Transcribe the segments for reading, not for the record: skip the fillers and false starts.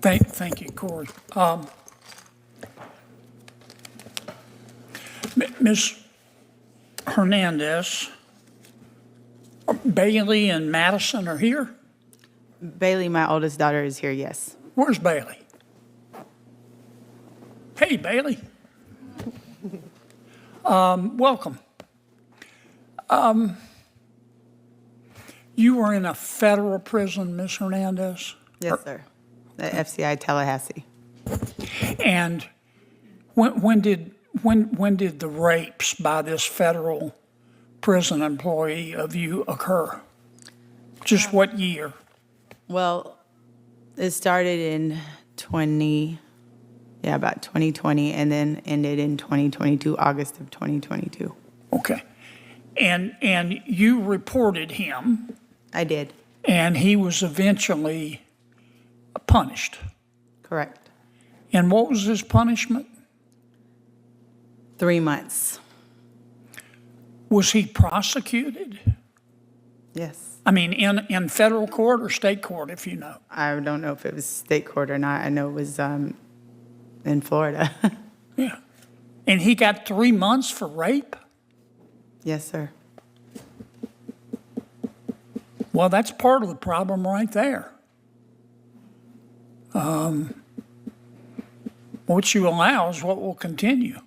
Thank you, Corey. Ms. Hernandez, Bailey and Madison are here? Bailey, my oldest daughter, is here, yes. Where's Bailey? Hey, Bailey. Welcome. You were in a federal prison, Ms. Hernandez? Yes, sir. The FCI Tallahassee. And when did the rapes by this federal prison employee of you occur? Just what year? Well, it started in about 2020, and then ended in 2022, August of 2022. Okay. And you reported him. I did. And he was eventually punished. Correct. And what was his punishment? 3 months. Was he prosecuted? Yes. I mean, in federal court or state court, if you know? I don't know if it was state court or not. I know it was in Florida. Yeah. And he got 3 months for rape? Yes, sir. Well, that's part of the problem right there. What you allow is what will continue.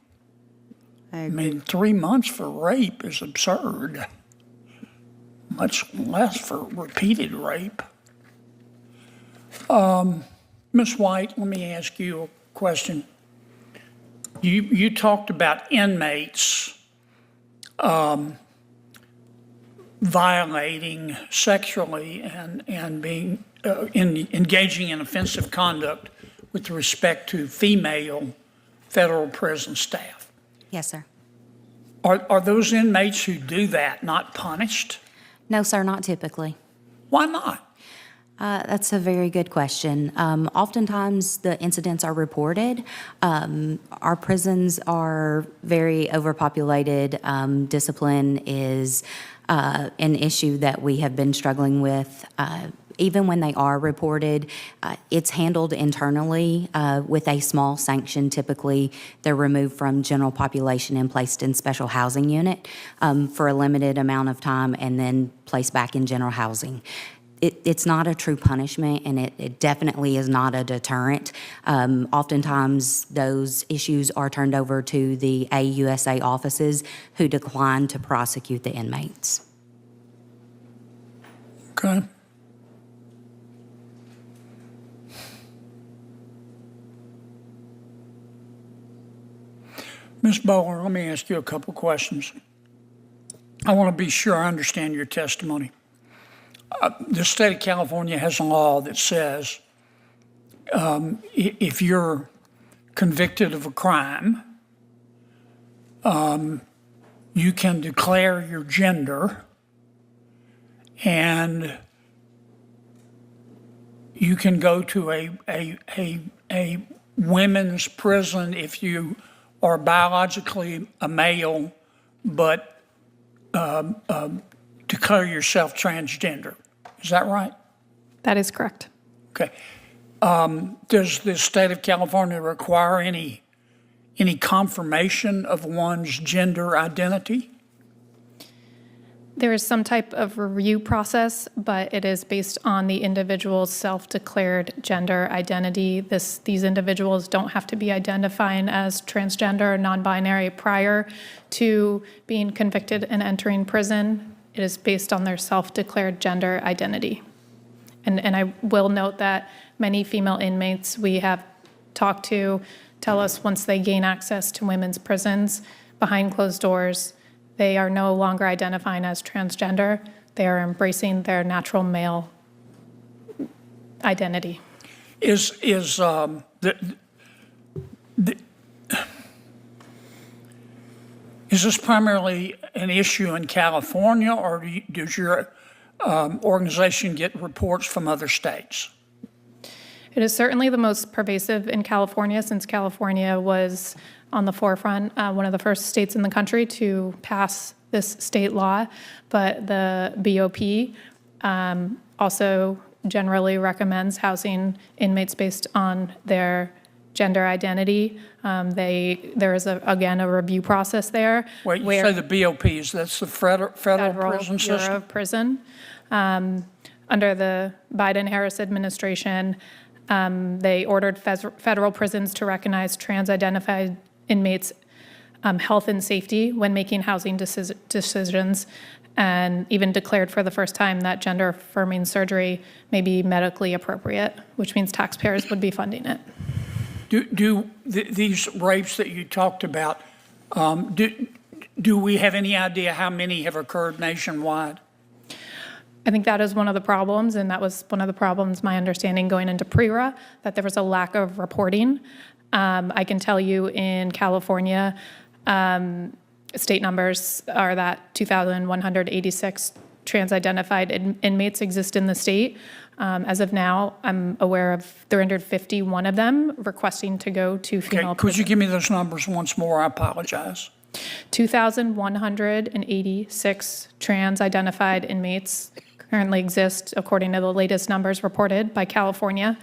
I mean, 3 months for rape is absurd, much less for repeated rape. Ms. White, let me ask you a question. You talked about inmates violating sexually and being engaging in offensive conduct with respect to female federal prison staff. Yes, sir. Are those inmates who do that not punished? No, sir, not typically. Why not? That's a very good question. Oftentimes, the incidents are reported. Our prisons are very overpopulated. Discipline is an issue that we have been struggling with. Even when they are reported, it's handled internally with a small sanction. Typically, they're removed from general population and placed in special housing unit for a limited amount of time and then placed back in general housing. It's not a true punishment, and it definitely is not a deterrent. Oftentimes, those issues are turned over to the AUSA offices, who decline to prosecute the inmates. Okay. Ms. Bowler, let me ask you a couple questions. I want to be sure I understand your testimony. The state of California has a law that says if you're convicted of a crime, you can declare your gender and you can go to a women's prison if you are biologically a male, but declare yourself transgender. Is that right? That is correct. Okay. Does the state of California require any confirmation of one's gender identity? There is some type of review process, but it is based on the individual's self-declared gender identity. These individuals don't have to be identifying as transgender or non-binary prior to being convicted and entering prison. It is based on their self-declared gender identity. And I will note that many female inmates we have talked to tell us once they gain access to women's prisons behind closed doors, they are no longer identifying as transgender. They are embracing their natural male identity. Is this primarily an issue in California, or does your organization get reports from other states? It is certainly the most pervasive in California, since California was on the forefront, one of the first states in the country to pass this state law. But the BOP also generally recommends housing inmates based on their gender identity. There is, again, a review process there. Wait, you where say the BOPs, that's the federal prison Bureau system? of Prison. Under the Biden-Harris administration, they ordered federal prisons to recognize trans-identified inmates' health and safety when making housing decisions, and even declared for the first time that gender-affirming surgery may be medically appropriate, which means taxpayers would be funding it. These rapes that you talked about, do we have any idea how many have occurred nationwide? I think that is one of the problems, and that was one of the problems, my understanding, going into PRERA, that there was a lack of reporting. I can tell you in California, state numbers are that 2,186 trans-identified inmates exist in the state. As of now, I'm aware of 351 of them requesting to go to female Okay, could you prison. give me those numbers once more? I apologize. 2,186 trans-identified inmates currently exist, according to the latest numbers reported by California.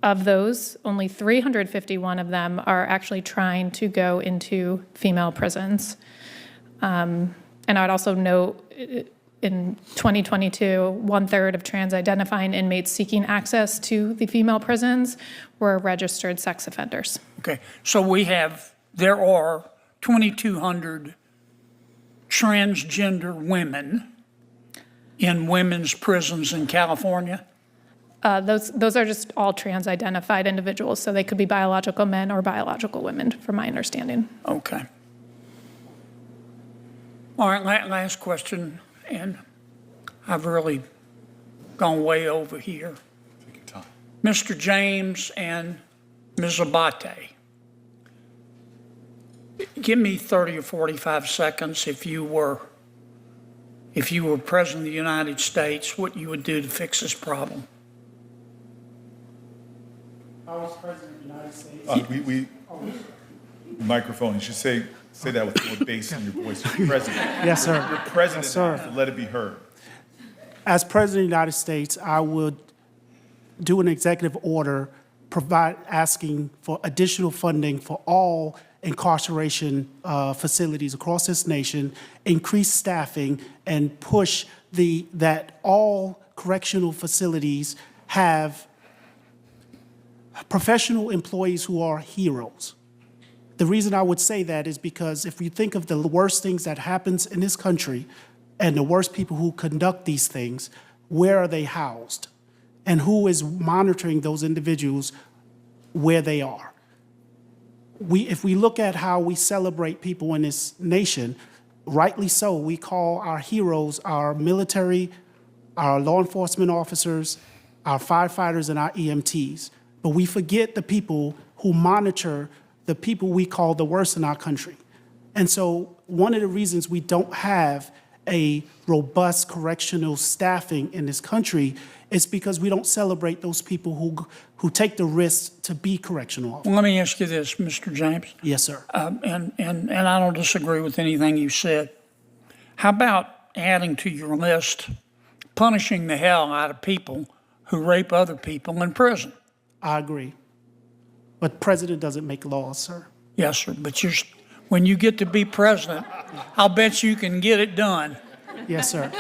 Of those, only 351 of them are actually trying to go into female prisons. And I'd also note, in 2022, 1/3 of trans-identifying inmates seeking access to the female prisons were registered sex offenders. Okay, so there are 2,200 transgender women in women's prisons in California? Those are just all trans-identified individuals, so they could be biological men or biological women, from my understanding. Okay. All right, last question, and I've really gone way over here. Take your time. Mr. James and Ms. Abate, give me 30 or 45 seconds if you were President of the United States, what you would do to fix this problem. I was President of the United States. Microphone, you should say that with more bass in your voice. You're president. Yes, sir. You're president, Yes, sir. so let it be heard. As President of the United States, I would do an executive order asking for additional funding for all incarceration facilities across this nation, increase staffing, and push that all correctional facilities have professional employees who are heroes. The reason I would say that is because if you think of the worst things that happens in this country and the worst people who conduct these things, where are they housed? And who is monitoring those individuals where they are? If we look at how we celebrate people in this nation, rightly so, we call our heroes our military, our law enforcement officers, our firefighters, and our EMTs. But we forget the people who monitor the people we call the worst in our country. And so one of the reasons we don't have a robust correctional staffing in this country is because we don't celebrate those people who take the risk to be correctional officers. Well, let me ask you this, Mr. James, Yes, sir. and I don't disagree with anything you said. How about adding to your list, punishing the hell out of people who rape other people in prison? I agree. But president doesn't make laws, sir. Yes, sir, but when you get to be president, I'll bet you can get it done. Yes, sir.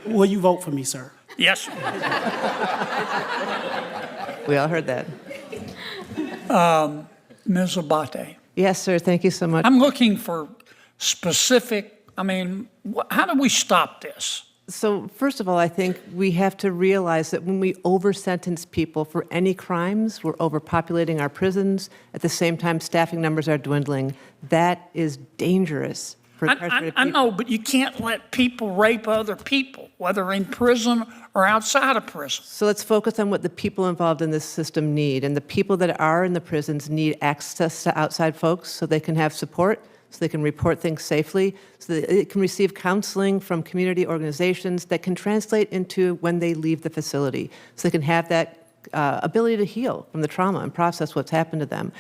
Will you vote for me, sir? Yes, sir. We all heard that. Ms. Abate, Yes, sir. Thank you so much. I'm looking for specific, how do we stop this? So first of all, I think we have to realize that when we over-sentence people for any crimes, we're overpopulating our prisons. At the same time, staffing numbers are dwindling. That is dangerous for incarcerated I people. know, but you can't let people rape other people, whether in prison or outside of prison. So let's focus on what the people involved in this system need. And the people that are in the prisons need access to outside folks so they can have support, so they can report things safely, so that they can receive counseling from community organizations that can translate into when they leave the facility. So they can have that ability to heal from the trauma and process what's happened to them.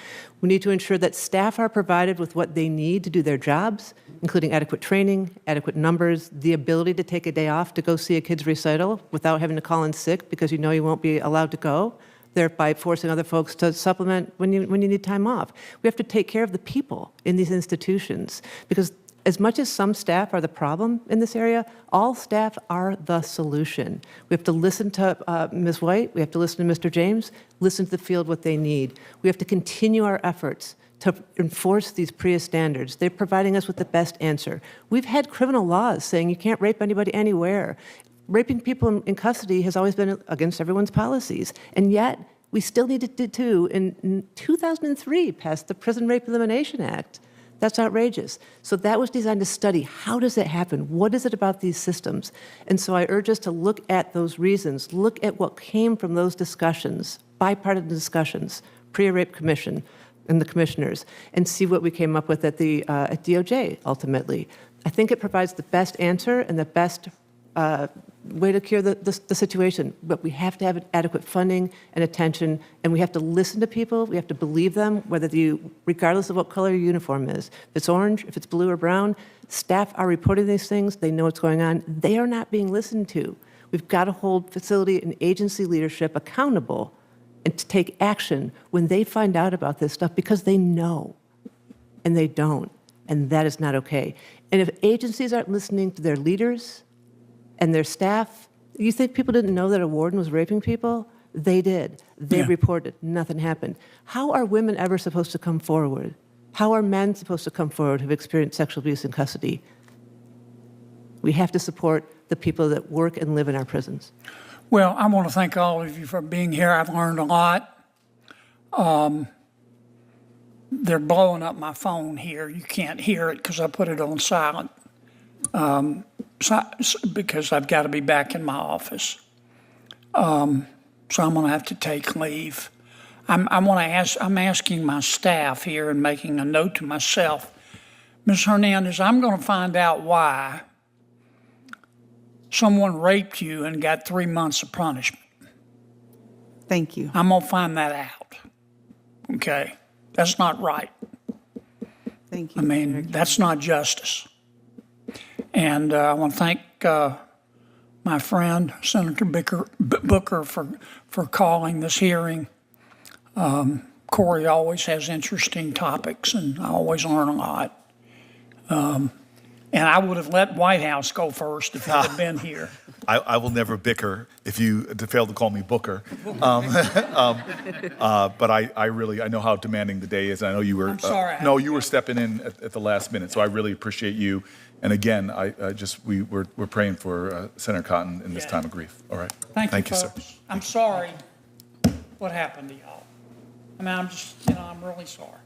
We need to ensure that staff are provided with what they need to do their jobs, including adequate training, adequate numbers, the ability to take a day off to go see a kid's recital without having to call in sick because you know you won't be allowed to go, thereby forcing other folks to supplement when you need time off. We have to take care of the people in these institutions because as much as some staff are the problem in this area, all staff are the solution. We have to listen to Ms. White, we have to listen to Mr. James, listen to the field what they need. We have to continue our efforts to enforce these PREA standards. They're providing us with the best answer. We've had criminal laws saying you can't rape anybody anywhere. Raping people in custody has always been against everyone's policies, and yet we still needed to, in 2003, pass the Prison Rape Elimination Act. That's outrageous. So that was designed to study how does it happen? What is it about these systems? And so I urge us to look at those reasons, look at what came from those discussions, bipartisan discussions, PREA Rape Commission and the commissioners, and see what we came up with at the at DOJ ultimately. I think it provides the best answer and the best way to cure the situation, but we have to have adequate funding and attention, and we have to listen to people, we have to believe them, regardless of what color your uniform is. If it's orange, if it's blue or brown, staff are reporting these things, they know what's going on, they are not being listened to. We've got to hold facility and agency leadership accountable and to take action when they find out about this stuff because they know, and they don't, and that is not okay. And if agencies aren't listening to their leaders, and their staff, you think people didn't know that a warden was raping people? They did. They reported. Nothing happened. How are women ever supposed to come forward? How are men supposed to come forward who've experienced sexual abuse in custody? We have to support the people that work and live in our prisons. Well, I want to thank all of you for being here. I've learned a lot. They're blowing up my phone here. You can't hear it because I put it on silent. Because I've got to be back in my office. So I'm going to have to take leave. I'm asking my staff here and making a note to myself. Ms. Hernandez, I'm going to find out why someone raped you and got 3 months of punishment. Thank you. I'm going to find that out. Okay? That's not right. Thank you. I mean, that's not justice. And I want to thank my friend, Senator Booker, for calling this hearing. Corey always has interesting topics, and I always learn a lot. And I would have let White House go first if he had been here. I will never bicker if you fail to call me Booker. But I know how demanding the day is. And I know you were. I'm sorry. No, you were stepping in at the last minute. So I really appreciate you. And again, we're praying for Senator Cotton in this time of grief. All right. Thank you, sir. folks. I'm sorry what happened to y'all. I mean, I'm really sorry.